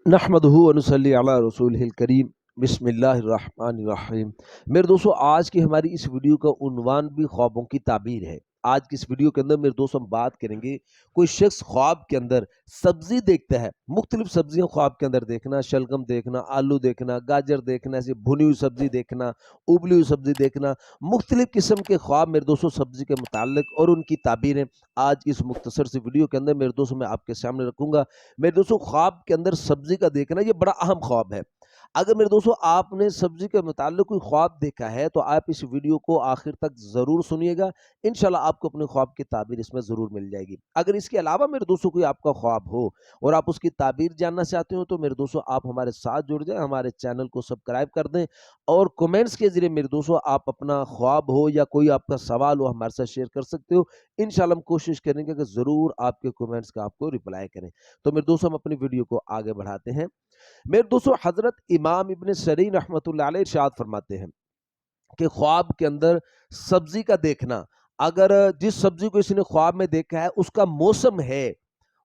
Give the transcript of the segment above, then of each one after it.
नहमदुहु व नुसल्ली अला रसूलिहिल करीम बिस्मिल्लाहिर्रहमानिर्रहीम। मेरे दोस्तों, आज की हमारी इस वीडियो का उन्वान भी ख्वाबों की ताबीर है। आज की इस वीडियो के अंदर मेरे दोस्तों हम बात करेंगे, कोई शख्स ख्वाब के अंदर सब्जी देखता है, मुख्तलिफ सब्जियां ख्वाब के अंदर देखना, शलगम देखना, आलू देखना, गाजर देखना, ऐसे भुनी हुई सब्जी देखना, उबली हुई सब्जी देखना, मुख्तलिफ किस्म के ख्वाब मेरे दोस्तों सब्जी के मुताल्लिक और उनकी ताबीरें आज की इस मुख्तसर सी वीडियो के अंदर मेरे दोस्तों मैं आपके सामने रखूंगा। मेरे दोस्तों, ख्वाब के अंदर सब्जी का देखना ये बड़ा अहम ख्वाब है। अगर मेरे दोस्तों आपने सब्जी के मुताल्लिक कोई ख्वाब देखा है तो आप इस वीडियो को आखिर तक जरूर सुनिएगा। इंशाल्लाह आपको अपने ख्वाब की ताबीर इसमें जरूर मिल जाएगी। अगर इसके अलावा मेरे दोस्तों कोई आपका ख्वाब हो और आप उसकी ताबीर जानना चाहते हो तो मेरे दोस्तों आप हमारे साथ जुड़ जाएं, हमारे चैनल को सब्सक्राइब कर दें और कमेंट्स के जरिए मेरे दोस्तों आप अपना ख्वाब हो या कोई आपका सवाल हो हमारे साथ शेयर कर सकते हो। इंशाल्लाह हम कोशिश करेंगे कि जरूर आपके कमेंट्स का आपको रिप्लाई करें। तो मेरे दोस्तों हम अपनी वीडियो को आगे बढ़ाते हैं। मेरे दोस्तों, हजरत इमाम इब्न सरीन रहमतुल्लाह अलैह इरशाद फरमाते हैं कि ख्वाब के अंदर सब्जी का देखना, अगर जिस सब्जी को इसने ख्वाब में देखा है उसका मौसम है,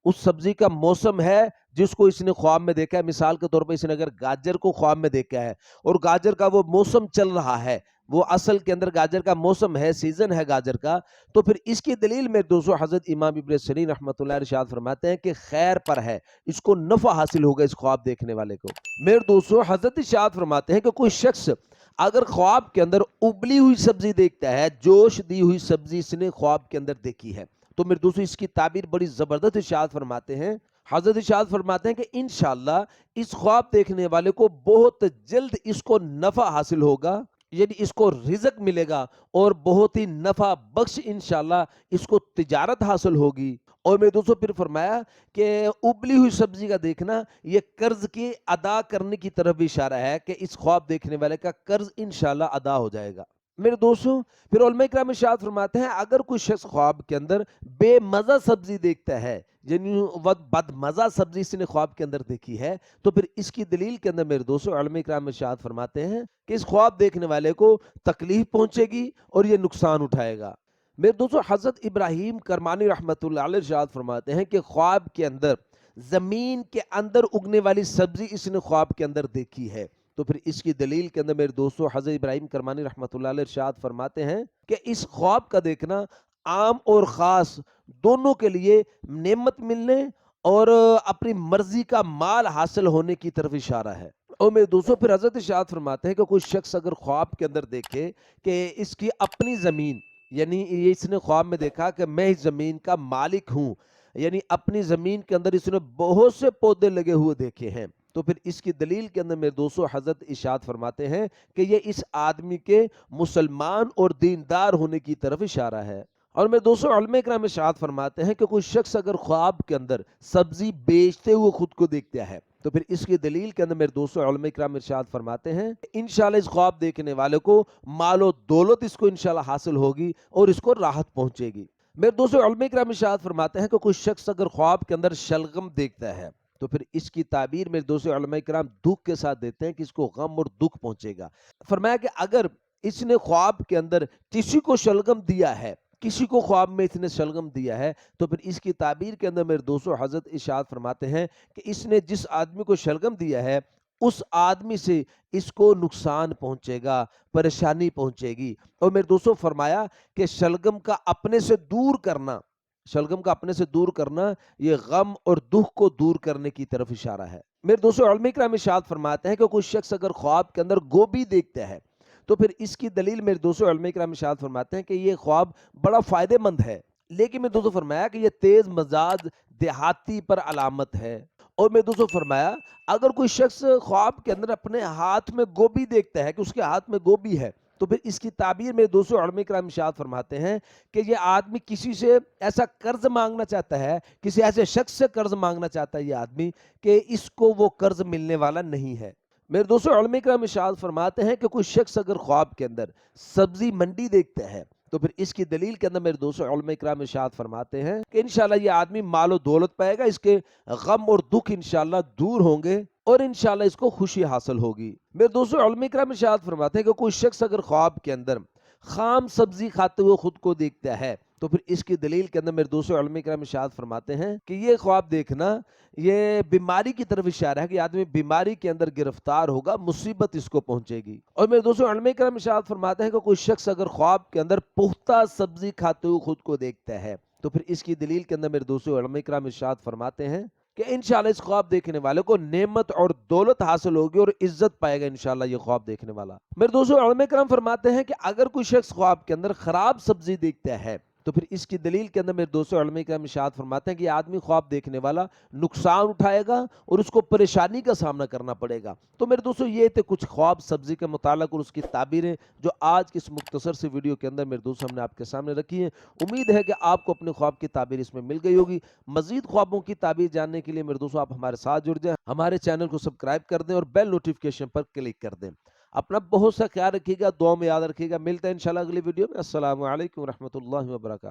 उस सब्जी का मौसम है जिसको इसने ख्वाब में देखा है। मिसाल के तौर पर इसने अगर गाजर को ख्वाब में देखा है और गाजर का वो मौसम चल रहा है, वो असल के अंदर गाजर का मौसम है, सीजन है गाजर का, तो फिर इसकी दलील में दोस्तों हजरत इमाम इब्न सरीन रहमतुल्लाह अलैह इरशाद फरमाते हैं कि खैर पर है, इसको नफा हासिल होगा इस ख्वाब देखने वाले को। मेरे दोस्तों हजरत इरशाद फरमाते हैं कि कोई शख्स अगर ख्वाब के अंदर उबली हुई सब्जी देखता है, जोश दी हुई सब्जी इसने ख्वाब के अंदर देखी है, तो मेरे दोस्तों इसकी ताबीर बड़ी जबरदस्त इरशाद फरमाते हैं। हजरत इरशाद फरमाते हैं कि इंशाल्लाह इस ख्वाब देखने वाले को बहुत जल्द इसको नफा हासिल होगा, यानी इसको रिज़्क मिलेगा और बहुत ही नफा बख्श इंशाल्लाह इसको तिजारत हासिल होगी। और मेरे दोस्तों फिर फरमाया कि उबली हुई सब्जी का देखना ये कर्ज के अदा करने की तरफ भी इशारा है कि इस ख्वाब देखने वाले का कर्ज इंशाल्लाह अदा हो जाएगा। मेरे दोस्तों फिर उलमा इकराम इरशाद फरमाते हैं, अगर कोई शख्स ख्वाब के अंदर बेमज़ा सब्जी देखता है, यानी बदमज़ा सब्जी इसने ख्वाब के अंदर देखी है, तो फिर इसकी दलील के अंदर मेरे दोस्तों उलमा इकराम इरशाद फरमाते हैं कि इस ख्वाब देखने वाले को तकलीफ पहुंचेगी और ये नुकसान उठाएगा। मेरे दोस्तों हजरत इब्राहिम करमानी रहमतुल्लाह अलैह इरशाद फरमाते हैं कि ख्वाब के अंदर जमीन के अंदर उगने वाली सब्जी इसने ख्वाब के अंदर देखी है, तो फिर इसकी दलील के अंदर मेरे दोस्तों हजरत इब्राहिम करमानी रहमतुल्लाह अलैह इरशाद फरमाते हैं कि इस ख्वाब का देखना आम और खास दोनों के लिए नेमत मिलने और अपनी मर्जी का माल हासिल होने की तरफ इशारा है। और मेरे दोस्तों फिर हजरत इरशाद फरमाते हैं कि कोई शख्स अगर ख्वाब के अंदर देखे कि इसकी अपनी जमीन, यानी ये इसने ख्वाब में देखा कि मैं इस जमीन का मालिक हूं, यानी अपनी जमीन के अंदर इसने बहुत से पौधे लगे हुए देखे हैं, तो फिर इसकी दलील के अंदर मेरे दोस्तों हजरत इरशाद फरमाते हैं कि ये इस आदमी के मुसलमान और दीनदार होने की तरफ इशारा है। और मेरे दोस्तों उलमा इकराम इरशाद फरमाते हैं कि कोई शख्स अगर ख्वाब के अंदर सब्जी बेचते हुए खुद को देखता है, तो फिर इसकी दलील के अंदर मेरे दोस्तों उलमा इकराम इरशाद फरमाते हैं इंशाल्लाह इस ख्वाब देखने वाले को मालो दौलत इसको इंशाल्लाह हासिल होगी और इसको राहत पहुंचेगी। मेरे दोस्तों उलमा इकराम इरशाद फरमाते हैं कि कोई शख्स अगर ख्वाब के अंदर शलगम देखता है, तो फिर इसकी ताबीर मेरे दोस्तों उलमा इकराम दुख के साथ देते हैं कि इसको गम और दुख पहुंचेगा। फरमाया कि अगर इसने ख्वाब के अंदर किसी को शलगम दिया है, किसी को ख्वाब में इसने शलगम दिया है, तो फिर इसकी ताबीर के अंदर मेरे दोस्तों हजरत इरशाद फरमाते हैं कि इसने जिस आदमी को शलगम दिया है उस आदमी से इसको नुकसान पहुंचेगा, परेशानी पहुंचेगी। और मेरे दोस्तों फरमाया कि शलगम का अपने से दूर करना, शलगम का अपने से दूर करना ये गम और दुख को दूर करने की तरफ इशारा है। मेरे दोस्तों उलमा इकराम इरशाद फरमाते हैं कि कोई शख्स अगर ख्वाब के अंदर गोभी देखता है, तो फिर इसकी दलील मेरे दोस्तों उलमा इकराम इरशाद फरमाते हैं कि ये ख्वाब बड़ा फायदेमंद है, लेकिन मेरे दोस्तों फरमाया कि ये तेज मजाज देहाती पर अलामत है। और मेरे दोस्तों फरमाया अगर कोई शख्स ख्वाब के अंदर अपने हाथ में गोभी देखता है कि उसके हाथ में गोभी है, तो फिर इसकी ताबीर मेरे दोस्तों उलमा इकराम इरशाद फरमाते हैं कि ये आदमी किसी से ऐसा कर्ज मांगना चाहता है, किसी ऐसे शख्स से कर्ज मांगना चाहता है ये आदमी कि इसको वो कर्ज मिलने वाला नहीं है। मेरे दोस्तों उलमा इकराम इरशाद फरमाते हैं कि कोई शख्स अगर ख्वाब के अंदर सब्जी मंडी देखता है, तो फिर इसकी दलील के अंदर मेरे दोस्तों उलमा इकराम इरशाद फरमाते हैं कि इंशाल्लाह ये आदमी मालो दौलत पाएगा, इसके गम और दुख इंशाल्लाह दूर होंगे और इंशाल्लाह इसको खुशी हासिल होगी। मेरे दोस्तों उलमा इकराम इरशाद फरमाते हैं कि कोई शख्स अगर ख्वाब के अंदर खाम सब्जी खाते हुए खुद को देखता है, तो फिर इसकी दलील के अंदर मेरे दोस्तों उलमा किराम इरशाद फरमाते हैं कि ये ख्वाब देखना ये बीमारी की तरफ इशारा है कि आदमी बीमारी के अंदर गिरफ्तार होगा, मुसीबत इसको पहुंचेगी। और मेरे दोस्तों उलमा किराम इरशाद फरमाते हैं कि कोई शख्स अगर ख्वाब के अंदर पुख्ता सब्जी खाते हुए खुद को देखता है तो फिर इसकी दलील के अंदर मेरे दोस्तों उलमा किराम इरशाद फरमाते हैं कि इंशाल्लाह इस ख्वाब देखने वाले को नेमत और दौलत हासिल होगी और इज्जत पाएगा इंशाल्लाह ये ख्वाब देखने वाला। मेरे दोस्तों उलमा किराम फरमाते हैं कि अगर कोई शख्स ख्वाब के अंदर खराब सब्जी देखता है तो फिर इसकी दलील के अंदर मेरे दोस्तों उलमा किराम इरशाद फरमाते हैं कि आदमी ख्वाब देखने वाला नुकसान उठाएगा और उसको परेशानी का सामना करना पड़ेगा। तो मेरे दोस्तों ये थे कुछ ख्वाब सब्जी के मुतालिक और उसकी ताबीरें जो आज की इस मुख्तसर से वीडियो के अंदर मेरे दोस्तों हमने आपके सामने रखी है। उम्मीद है कि आपको अपने ख्वाब की ताबीर इसमें मिल गई होगी। मजीद ख्वाबों की ताबीर जानने के लिए मेरे दोस्तों आप हमारे साथ जुड़ जाएं, हमारे चैनल को सब्सक्राइब कर दें और बेल नोटिफिकेशन पर क्लिक कर दें। अपना बहुत सा ख्याल रखिएगा, दुआ में याद रखिएगा। मिलते हैं इंशाल्लाह अगली वीडियो में। अस्सलामु अलैकुम रहमतुल्लाहि व बरकातहू।